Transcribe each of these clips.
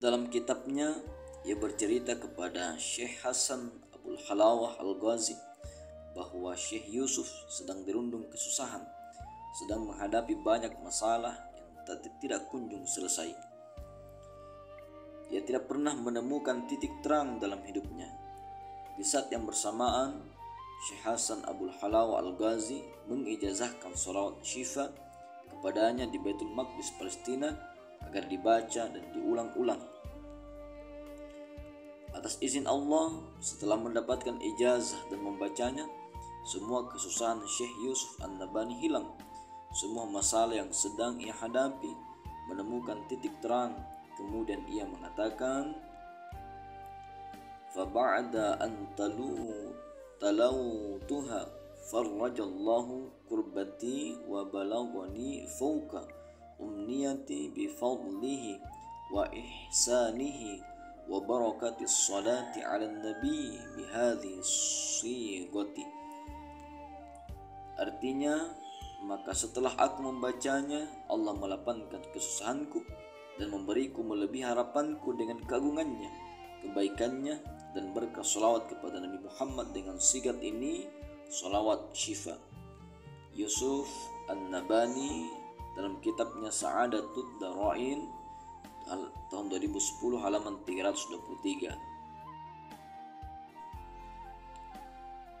Dalam kitabnya, ia bercerita kepada Syekh Hasan Abul Halawah Al-Ghazi bahwa Syekh Yusuf sedang dirundung kesusahan, sedang menghadapi banyak masalah yang tidak kunjung selesai. Ia tidak pernah menemukan titik terang dalam hidupnya. Di saat yang bersamaan, Syekh Hasan Abul Halawah Al-Ghazi mengijazahkan sholawat syifa kepadanya di Baitul Maqdis Palestina agar dibaca dan diulang-ulang. Atas izin Allah, setelah mendapatkan ijazah dan membacanya, semua kesusahan Syekh Yusuf An-Nabhani hilang. Semua masalah yang sedang ia hadapi menemukan titik terang. Kemudian ia mengatakan, "Faba'da an talawtuha farrajallahu kurbati wa balaghani fawqa umniyati bifadlihi wa ihsanihi wa barakatis salati 'alan nabi bihadhihi sighati." Artinya, maka setelah aku membacanya, Allah melapangkan kesusahanku dan memberiku melebihi harapanku dengan keagungannya, kebaikannya, dan berkah salawat kepada Nabi Muhammad dengan sigat ini, salawat syifa. Yusuf An-Nabhani dalam kitabnya Sa'adatud Darain tahun 2010 halaman 323.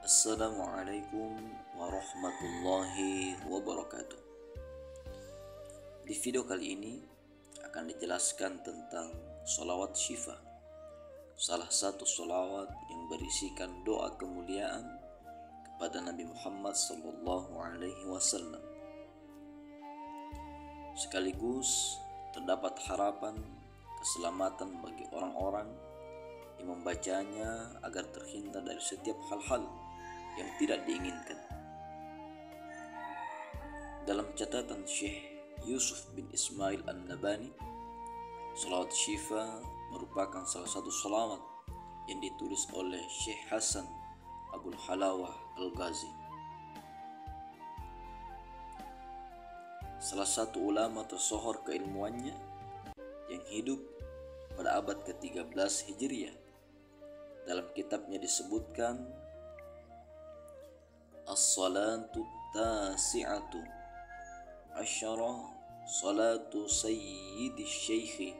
Assalamualaikum warahmatullahi wabarakatuh. Di video kali ini akan dijelaskan tentang sholawat syifa, salah satu sholawat yang berisikan doa kemuliaan kepada Nabi Muhammad SAW. Sekaligus terdapat harapan keselamatan bagi orang-orang yang membacanya agar terhindar dari setiap hal-hal yang tidak diinginkan. Dalam catatan Syekh Yusuf bin Ismail An-Nabhani, sholawat syifa merupakan salah satu sholawat yang ditulis oleh Syekh Hasan Abul Halawah Al-Ghazi, salah satu ulama tersohor keilmuannya yang hidup pada abad ke-13 Hijriah. Dalam kitabnya disebutkan, As-salatu tasi'atu asyara salatu sayyidi syekhi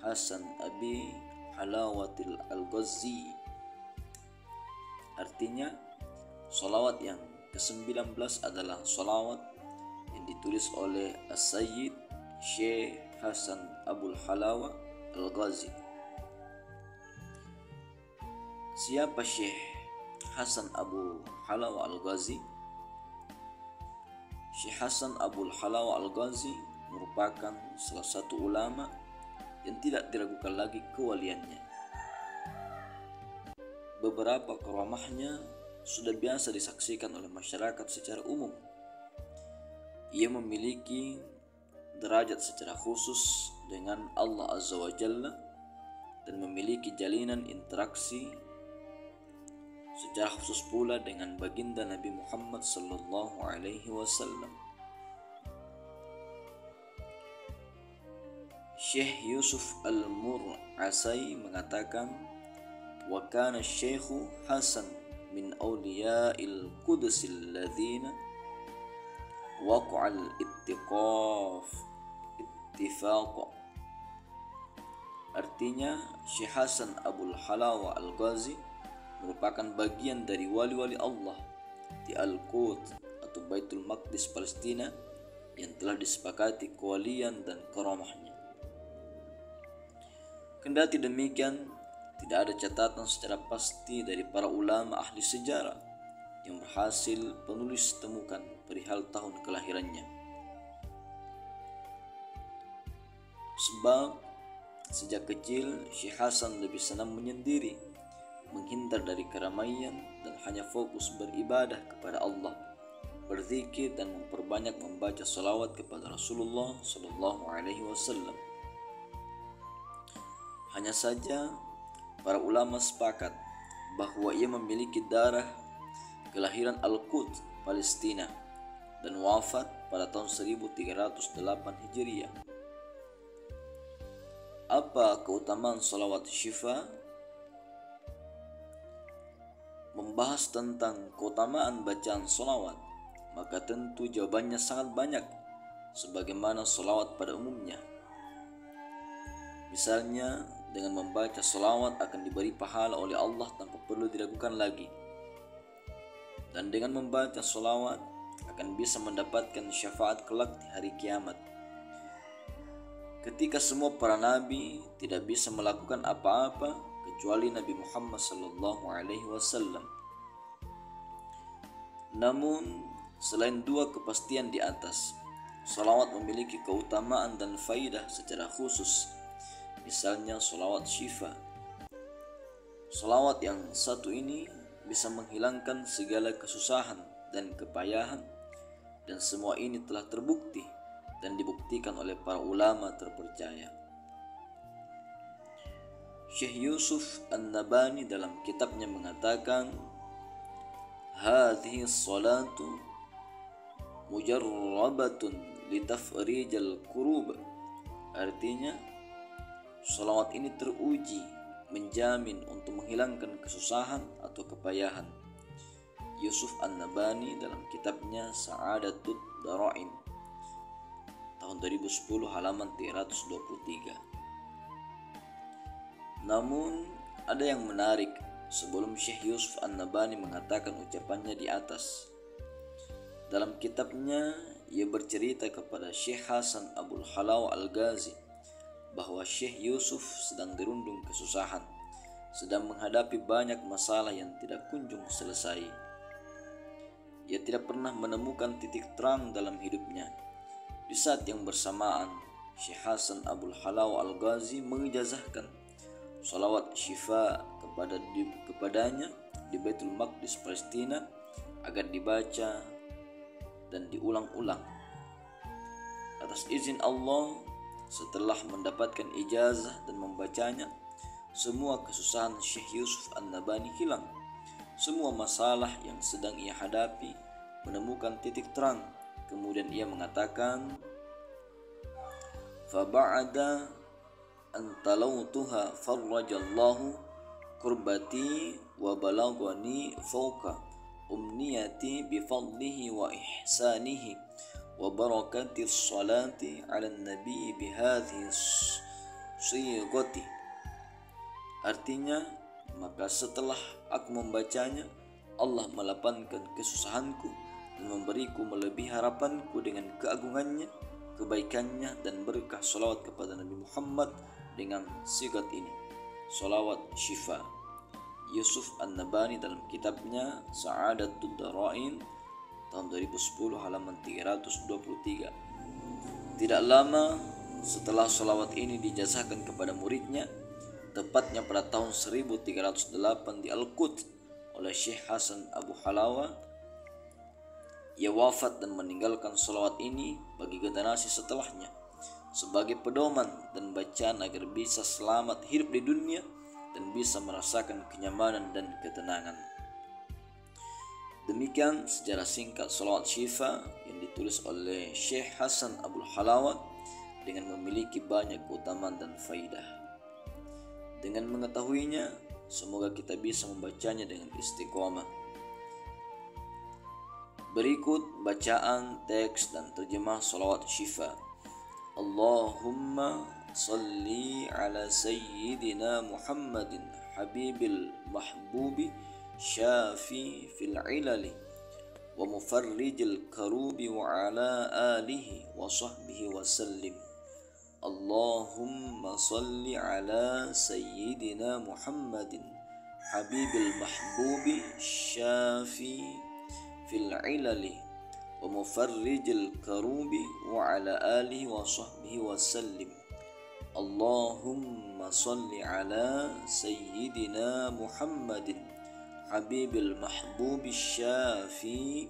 Hasan Abi Halawatil Al-Ghazi. Artinya, salawat yang ke-19 adalah salawat yang ditulis oleh As-Sayyid Syekh Hasan Abul Halawah Al-Ghazi. Siapa Syekh Hasan Abu Halawah Al-Ghazi? Syekh Hasan Abul Halawah Al-Ghazi merupakan salah satu ulama yang tidak diragukan lagi kewaliannya. Beberapa karamahnya sudah biasa disaksikan oleh masyarakat secara umum. Ia memiliki derajat secara khusus dengan Allah Azza wa Jalla dan memiliki jalinan interaksi secara khusus pula dengan baginda Nabi Muhammad sallallahu alaihi wasallam. Syekh Yusuf Al-Mur'asai mengatakan, "Wa kana Syekhu Hasan min awliya'il qudsil ladzina waqa'al ittifaq." Artinya, Syekh Hasan Abul Halawah Al-Ghazi merupakan bagian dari wali-wali Allah di Al-Quds atau Baitul Maqdis Palestina yang telah disepakati kewalian dan karamahnya. Kendati demikian, tidak ada catatan secara pasti dari para ulama ahli sejarah yang berhasil penulis temukan perihal tahun kelahirannya. Sebab sejak kecil Syekh Hasan lebih senang menyendiri, menghindar dari keramaian dan hanya fokus beribadah kepada Allah, berzikir dan memperbanyak membaca salawat kepada Rasulullah sallallahu alaihi wasallam. Hanya saja para ulama sepakat bahwa ia memiliki darah kelahiran Al-Quds Palestina dan wafat pada tahun 1308 Hijriah. Apa keutamaan salawat syifa? Membahas tentang keutamaan bacaan salawat, maka tentu jawabannya sangat banyak, sebagaimana salawat pada umumnya. Misalnya, dengan membaca salawat akan diberi pahala oleh Allah tanpa perlu diragukan lagi. Dan dengan membaca salawat akan bisa mendapatkan syafaat kelak di hari kiamat. Ketika semua para nabi tidak bisa melakukan apa-apa kecuali Nabi Muhammad SAW. Namun, selain dua kepastian di atas, salawat memiliki keutamaan dan faidah secara khusus. Misalnya salawat syifa. Salawat yang satu ini bisa menghilangkan segala kesusahan dan kepayahan, dan semua ini telah terbukti dan dibuktikan oleh para ulama terpercaya. Syekh Yusuf An-Nabhani dalam kitabnya mengatakan, hadhihi salatu mujarrabatun litafrijal kurub. Artinya, salawat ini teruji, menjamin untuk menghilangkan kesusahan atau kepayahan. Yusuf An-Nabhani dalam kitabnya Sa'adatut Dara'in tahun 2010 halaman 323. Namun ada yang menarik sebelum Syekh Yusuf An-Nabhani mengatakan ucapannya di atas. Dalam kitabnya ia bercerita kepada Syekh Hasan Abul Halawa Al-Ghazi bahwa Syekh Yusuf sedang dirundung kesusahan, sedang menghadapi banyak masalah yang tidak kunjung selesai. Ia tidak pernah menemukan titik terang dalam hidupnya. Di saat yang bersamaan, Syekh Hasan Abul Halawa Al-Ghazi mengijazahkan salawat syifa kepadanya di Baitul Maqdis Palestina agar dibaca dan diulang-ulang. Atas izin Allah, setelah mendapatkan ijazah dan membacanya, semua kesusahan Syekh Yusuf An-Nabhani hilang. Semua masalah yang sedang ia hadapi menemukan titik terang. Kemudian ia mengatakan, "Faba'ada an talawtuha farrajallahu kurbati wa balagani fawqa umniyati bifadlihi wa ihsanihi wa barakatis salati ala nabi bihadhihi sighati." Artinya, maka setelah aku membacanya, Allah melapangkan kesusahanku dan memberiku melebihi harapanku dengan keagungannya, kebaikannya, dan berkah salawat kepada Nabi Muhammad dengan sigat ini, salawat syifa. Yusuf An-Nabhani dalam kitabnya Sa'adatud Dara'in tahun 2010 halaman 323. Tidak lama setelah salawat ini dijazahkan kepada muridnya, tepatnya pada tahun 1308 di Al-Quds oleh Syekh Hasan Abu Halawa, ia wafat dan meninggalkan salawat ini bagi generasi setelahnya sebagai pedoman dan bacaan agar bisa selamat hidup di dunia dan bisa merasakan kenyamanan dan ketenangan. Demikian sejarah singkat salawat syifa yang ditulis oleh Syekh Hasan Abul Halawa dengan memiliki banyak keutamaan dan faidah. Dengan mengetahuinya, semoga kita bisa membacanya dengan istiqomah. Berikut bacaan teks dan terjemah salawat syifa. Allahumma salli ala sayyidina Muhammadin habibil mahbubi syafi fil ilali wa mufarrijil karubi wa ala alihi wa sahbihi wa sallim. Allahumma salli ala sayyidina Muhammadin habibil mahbubi syafi fil ilali wa mufarrijil karubi wa ala alihi wa sahbihi wa sallim. Allahumma salli ala sayyidina Muhammadin habibil mahbubi syafi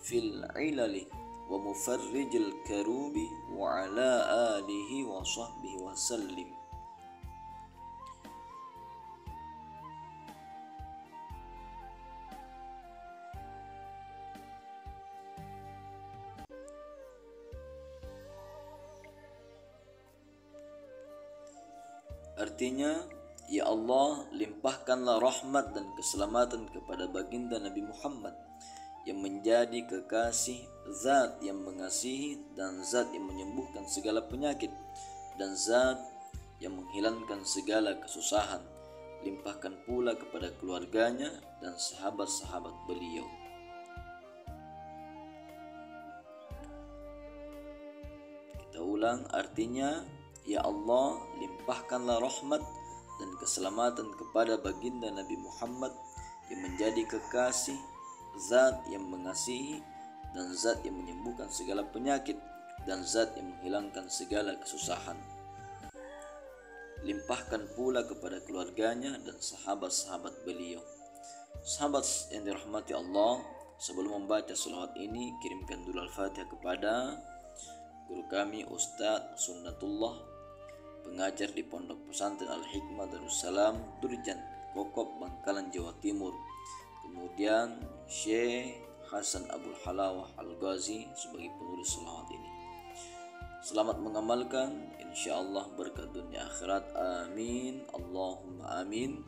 fil ilali wa mufarrijil karubi wa ala alihi wa sahbihi wa sallim. Artinya, ya Allah, limpahkanlah rahmat dan keselamatan kepada baginda Nabi Muhammad yang menjadi kekasih, zat yang mengasihi dan zat yang menyembuhkan segala penyakit dan zat yang menghilangkan segala kesusahan. Limpahkan pula kepada keluarganya dan sahabat-sahabat beliau. Kita ulang, artinya, ya Allah, limpahkanlah rahmat dan keselamatan kepada baginda Nabi Muhammad yang menjadi kekasih, zat yang mengasihi dan zat yang menyembuhkan segala penyakit dan zat yang menghilangkan segala kesusahan. Limpahkan pula kepada keluarganya dan sahabat-sahabat beliau. Sahabat yang dirahmati Allah, sebelum membaca selawat ini, kirimkan dulu Al-Fatihah kepada guru kami Ustadz Sunnatullah, pengajar di Pondok Pesantren Al-Hikmah Darussalam, Durjan, Kokop, Bangkalan, Jawa Timur. Kemudian Syekh Hasan Abdul Halawah Al-Ghazi sebagai penulis selawat ini. Selamat mengamalkan, insyaallah berkah dunia akhirat. Amin, Allahumma amin.